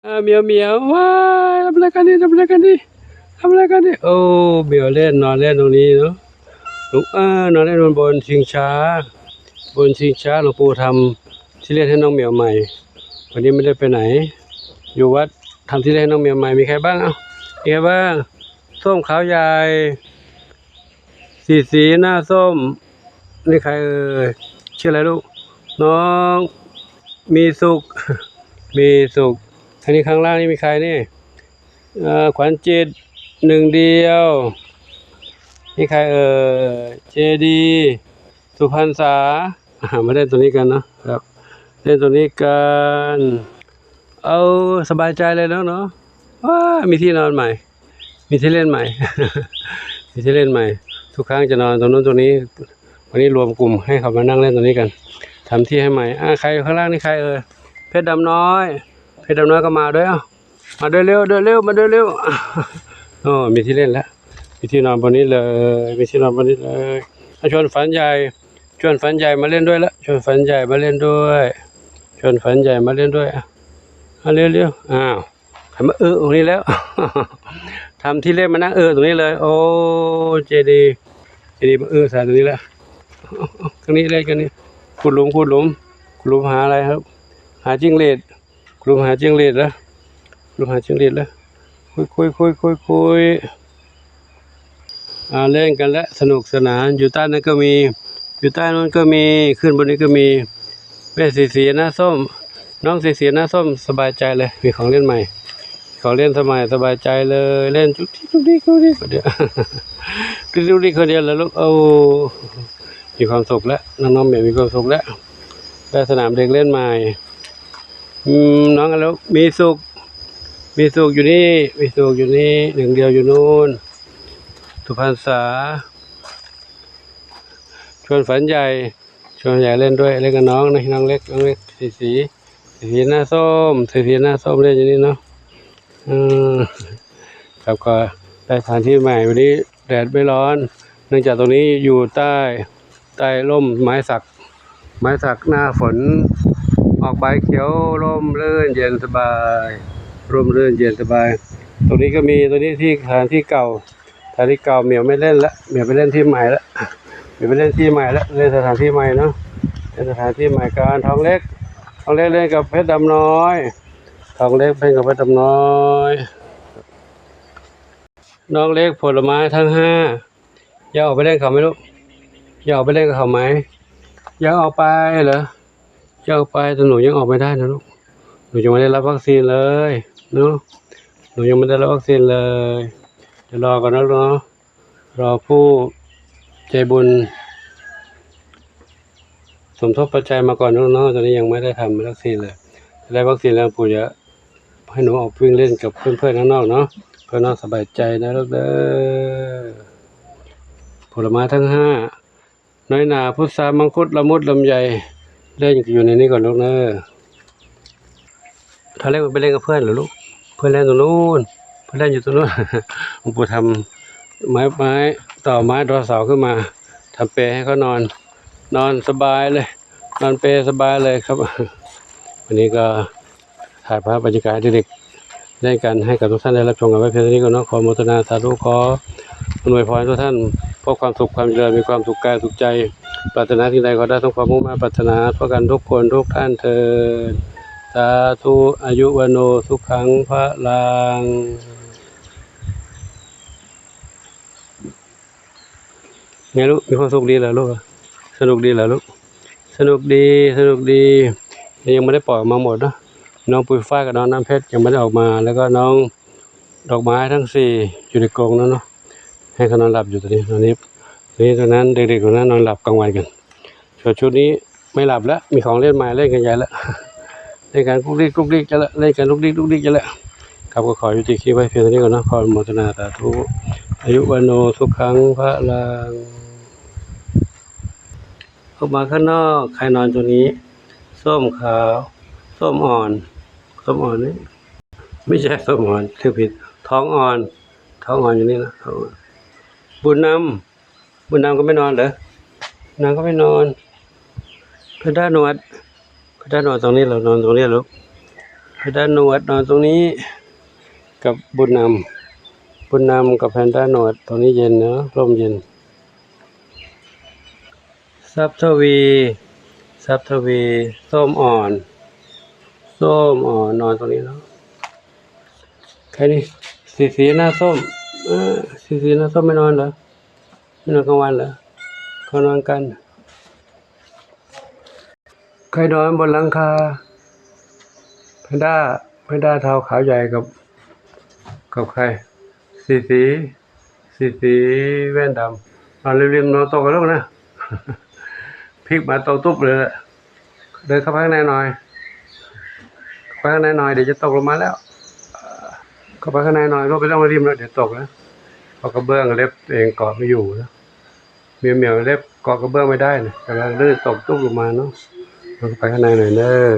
เหมียวเหมียวว้ายทำอะไรกันนี่ทำอะไรกันนี่ทำอะไรกันนี่โอ้เหมียวเล่นนอนเล่นตรงนี้เนาะลุกนอนเล่นบนชิงช้าบนชิงช้าหลวงปู่ทำที่เล่นให้น้องเหมียวใหม่วันนี้ไม่ได้ไปไหนอยู่วัดทำที่เล่นให้น้องเหมียวใหม่มีใครบ้างเอ้ามีใครบ้างส้มขาวใหญ่สีหน้าส้มนี่ใครเอ่ยชื่ออะไรลูกน้องมีสุขมีสุขอันนี้ข้างล่างนี่มีใครนี่ขวัญจิตหนึ่งเดียวนี่ใครเจดีสุพรรณษามาเล่นตัวนี้กันนะครับเล่นตัวนี้กันเอาสบายใจเลยแล้วเนาะว้ามีที่นอนใหม่มีที่เล่นใหม่ มีที่เล่นใหม่ทุกครั้งจะนอนตรงนู้นตรงนี้วันนี้รวมกลุ่มให้เขามานั่งเล่นตรงนี้กันทำที่ให้ใหม่ใครข้างล่างนี่ใครเพชรดำน้อยเพชรดำน้อยก็มาด้วยมาเดินเร็วเดินเร็วมาเดินเร็วโอ้มีที่เล่นแล้วมีที่นอนบนนี้เลยมีที่นอนบนนี้เลยชวนฝันใหญ่ชวนฝันใหญ่มาเล่นด้วยละชวนฝันใหญ่มาเล่นด้วยชวนฝันใหญ่มาเล่นด้วยเร็วเร็วทำมาตรงนี้แล้ว ทำที่เล่นมานั่งตรงนี้เลยโอ้เจดีมาใส่ตรงนี้แล้วตรงนี้เล่นกันนี่ขุดหลุมหาอะไรครับหาจิ้งหรีดขุดหลุมหาจิ้งหรีดแล้วขุดหลุมหาจิ้งหรีดแล้วคุยเล่นกันแล้วสนุกสนานอยู่ใต้นั้นก็มีอยู่ใต้นั้นก็มีขึ้นบนนี้ก็มีแม่สีหน้าส้มน้องสีหน้าส้มสบายใจเลยมีของเล่นใหม่ของเล่นสมัยสบายใจเลยเล่นจุกดิกคนเดียวจุกดิกคนเดียวแล้วลูกมีความสุขแล้วน้องๆเหมียวมีความสุขแล้วได้สนามเด็กเล่นใหม่น้องกันแล้วมีสุขอยู่นี่มีสุขอยู่นี่หนึ่งเดียวอยู่นู่นสุพรรณษาชวนฝันใหญ่เล่นด้วยเล่นกับน้องนะน้องเล็กสีหน้าส้มสีหน้าส้มเล่นอยู่นี่เนาะครับก็ได้สถานที่ใหม่วันนี้แดดไม่ร้อนเนื่องจากตรงนี้อยู่ใต้ร่มไม้สักหน้าฝนออกใบเขียวร่มรื่นเย็นสบายร่มรื่นเย็นสบายตรงนี้ก็มีตรงนี้ที่สถานที่เก่าเหมียวไม่เล่นละเหมียวไปเล่นที่ใหม่ละเล่นสถานที่ใหม่เนาะเป็นสถานที่ใหม่การทองเล็กเล่นกับเพชรดำน้อยทองเล็กเป็นกับเพชรดำน้อยน้องเล็กผลไม้ทั้ง5อยากออกไปเล่นเขาไหมลูกอยากออกไปเล่นกับเขาไหมอยากออกไปเหรออยากออกไปแต่หนูยังออกไม่ได้นะลูกหนูยังไม่ได้รับวัคซีนเลยเนาะหนูยังไม่ได้รับวัคซีนเลยเดี๋ยวรอก่อนนะเนาะรอผู้ใจบุญสมทบปัจจัยมาก่อนน้องๆตอนนี้ยังไม่ได้ทำวัคซีนเลยได้วัคซีนแล้วปู่จะให้หนูออกวิ่งเล่นกับเพื่อนๆข้างนอกเนาะเพื่อนน้องสบายใจนะลูกเด้อผลไม้ทั้ง5น้อยหนาพุทรามังคุดละมุดลำไยเล่นอยู่ในนี้ก่อนลูกเด้อถ้าเล่นไปเล่นกับเพื่อนเหรอลูกเพื่อนเล่นตรงนู้นเพื่อนเล่นอยู่ตรงนู้นหลวงปู่ทำไม้ต่อไม้ดอเสาขึ้นมาทำเปรให้เขานอนสบายเลยนอนเปรสบายเลยครับวันนี้ก็ถ่ายภาพบรรยากาศเด็กๆได้กันให้กับทุกท่านได้รับชมกันไว้เพียงเท่านี้ก็ขอโมทนาสาธุขออวยพรทุกท่านพบความสุขความเจริญมีความสุขกายสุขใจปรารถนาสิ่งใดขอได้ทั้งความมุ่งมั่นปรารถนาทั่วกันทุกคนทุกท่านเถิดสาธุอายุวโนสุขังพระลังไงลูกมีความสุขดีเหรอลูกสนุกดีเหรอลูกสนุกดียังไม่ได้ปล่อยออกมาหมดนะน้องปุยฝ้ายกับน้องน้ำเพชรยังไม่ได้ออกมาแล้วก็น้องดอกไม้ทั้ง4อยู่ในกรงแล้วเนาะให้เขานอนหลับอยู่ตอนนี้ตอนนั้นเด็กๆคนนั้นนอนหลับกลางวันกันส่วนชุดนี้ไม่หลับแล้วมีของเล่นใหม่เล่นกันใหญ่แล้วเล่นกันกุ๊กดิ๊กจะละเล่นกันลุกดิ๊กจะละครับก็ขอยุติคลิปไว้เพียงเท่านี้ก่อนนะขออนุโมทนาสาธุอายุวันโนสุขังพระลังออกมาข้างนอกใครนอนตัวนี้ส้มขาวส้มอ่อนนี่ไม่ใช่ส้มอ่อนคือผิดท้องอ่อนอยู่นี่นะบุญนำก็ไม่นอนเหรอนางก็ไม่นอนพระด้านหนวดตรงนี้เรานอนตรงนี้ลูก แพนด้าหนวดนอนตรงนี้กับบุญนำกับแพนด้าหนวดตรงนี้เย็นเนาะร่มเย็นซับทวีส้มอ่อนนอนตรงนี้เนาะใครนี่สีหน้าส้มสีหน้าส้มไม่นอนเหรอไม่นอนกลางวันเหรอเขานอนกันใครนอนบนหลังคาแพนด้าเทาขาวใหญ่กับใครสีแว่นดำนอนริมนอนโต๊ะกันแล้วนะ พลิกมาโต๊ะตุ๊บเลยแหละเดินเข้าไปข้างในหน่อยเดี๋ยวจะตกลงมาแล้วเข้าไปข้างในหน่อยก็ไปต้องมาริมแล้วเดี๋ยวตกนะเพราะกระเบื้องเล็บเองเกาะไม่อยู่นะเหมียวเล็บเกาะกระเบื้องไม่ได้นะกำลังลื่นตกตุ๊บลงมาเนาะลงไปข้างในหน่อยเด้อ